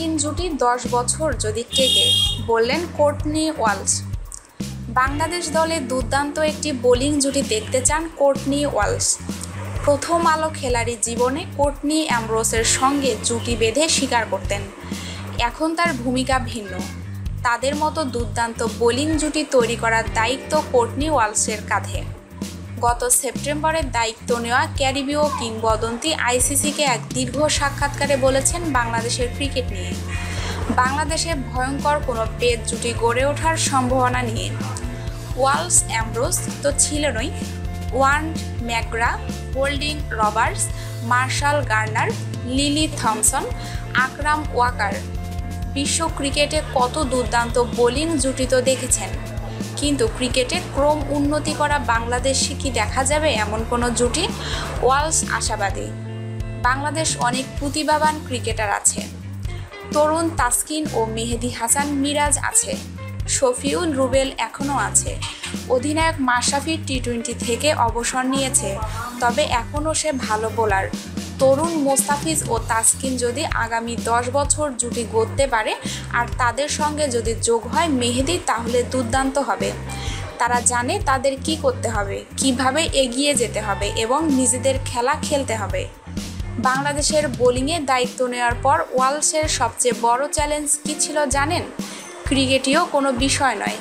তাসকিন জুটি 10 বছর যদি টেকে, বললেন কোর্টনি ওয়ালশ। বাংলাদেশ দলে দুর্দান্ত একটি বোলিং জুটি দেখতে চান কোর্টনি ওয়ালশ। প্রথম আলো খেলাড়ি জীবনে কোর্টনি অ্যামব্রোসের সঙ্গে জুটি বেঁধে শিকার করতেন। এখন তার ভূমিকা ভিন্ন। তাদের মতো দুর্দান্ত বোলিং জুটি তৈরি করার দায়িত্ব কোর্টনি ওয়ালশের কাঁধে। গত সেপ্টেম্বরে দায়িত্ব নেওয়া ক্যারিবীয় কিংবদন্তি আইসিসিকে এক দীর্ঘ সাক্ষাৎকারে বলেছেন বাংলাদেশের ক্রিকেট নিয়ে, বাংলাদেশে ভয়ঙ্কর কোনো পেস জুটি গড়ে ওঠার সম্ভাবনা নিয়ে। ওয়ালশ অ্যামব্রোস তো ছিলেনই, Warne McGrath, Holding Roberts, Marshall Garner, Lillee Thomson, Akram Waqar. বিশ্ব ক্রিকেটে কত দুর্দান্ত বোলিং জুটি তো দেখেছেন, কিন্তু ক্রিকেটে ক্রম উন্নতি করা বাংলাদেশে কি দেখা যাবে এমন কোনো জুটি? ওয়ালশ আশাবাদী। বাংলাদেশ অনেক প্রতিভাবান ক্রিকেটার আছে। তরুণ তাসকিন ও মেহেদী হাসান মিরাজ আছে, শফিউল রুবেল এখনও আছে। অধিনায়ক মাশরাফি টি-20 থেকে অবসর নিয়েছে, তবে এখনও সে ভালো বোলার। তরুণ মোস্তাফিজ ও তাসকিন যদি আগামী 10 বছর জুটি গড়তে পারে আর তাদের সঙ্গে যদি যোগ হয় মেহেদী, তাহলে দুর্দান্ত হবে। তারা জানে তাদের কি করতে হবে, কিভাবে এগিয়ে যেতে হবে এবং নিজেদের খেলা খেলতে হবে। বাংলাদেশের বোলিংয়ে দায়িত্ব নেওয়ার পর ওয়ালশের সবচেয়ে বড় চ্যালেঞ্জ কী ছিল জানেন? ক্রিকেটীয় কোনো বিষয় নয়,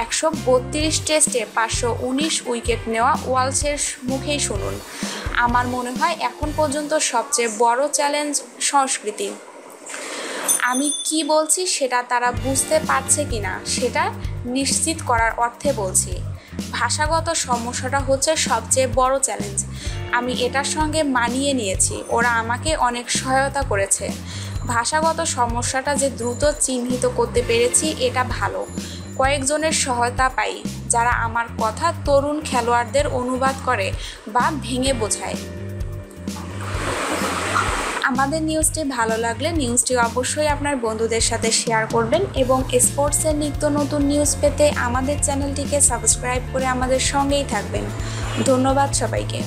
132 টেস্টে 519 উইকেট নেওয়া ওয়ালশের মুখেই শুনুন। আমার মনে হয় এখন পর্যন্ত সবচেয়ে বড় চ্যালেঞ্জ সংস্কৃতি। আমি কি বলছি সেটা তারা বুঝতে পারছে কিনা সেটা নিশ্চিত করার অর্থে বলছি। ভাষাগত সমস্যাটা হচ্ছে সবচেয়ে বড় চ্যালেঞ্জ। আমি এটার সঙ্গে মানিয়ে নিয়েছি, ওরা আমাকে অনেক সহায়তা করেছে। ভাষাগত সমস্যাটা যে দ্রুত চিহ্নিত করতে পেরেছি এটা ভালো। কয়েকজনের সহায়তা পাই, যারা আমার কথা তরুণ খেলোয়াড়দের অনুবাদ করে বা ভেঙে বোঝায়। আমাদের নিউজটি ভালো লাগলে নিউজটি অবশ্যই আপনার বন্ধুদের সাথে শেয়ার করবেন এবং স্পোর্টসের নিত্য নতুন নিউজ পেতে আমাদের চ্যানেলটিকে সাবস্ক্রাইব করে আমাদের সঙ্গেই থাকবেন। ধন্যবাদ সবাইকে।